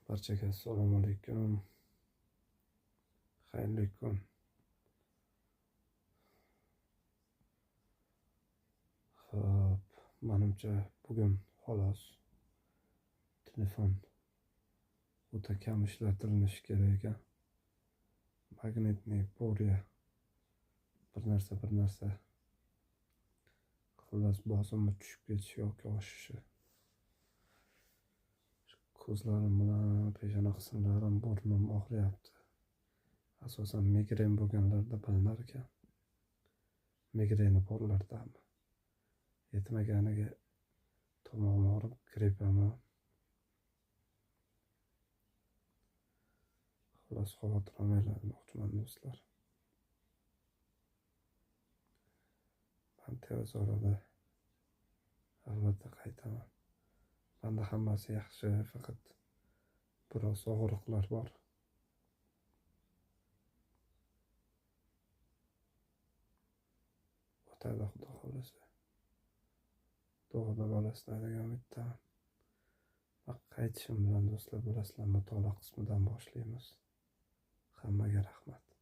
Barchaga assalomu alaykum. Xayrli kun. Xo'p, menimcha bugun xolos telefon o'ta kam ishlatilinishi kerak ekan. Magnitniy burya bir narsa xullas bosimi tushib ketishi yoki oshishi. Ko'zlarim bilan peshona qismlarim, burnim og'riyapti. Asosan migren bo'lganlarda bilinar ekan. Migreni borlardami? Yetmaganiga tomog'im og'rib, grippami? Xullas xavotir olmanglar demoqchiman do'stlar. Men tez orada albatta qaytaman. Menda hammasi yaxshi, faqat biroz og'riqlar bor. O'tadi Xudo xolasa. Duoda bo'lasizlar degan umiddaman. Qaytishim bilan do'stlar, bilasizlar, mutolaa qismidan boshlaymiz. Hammaga rahmat.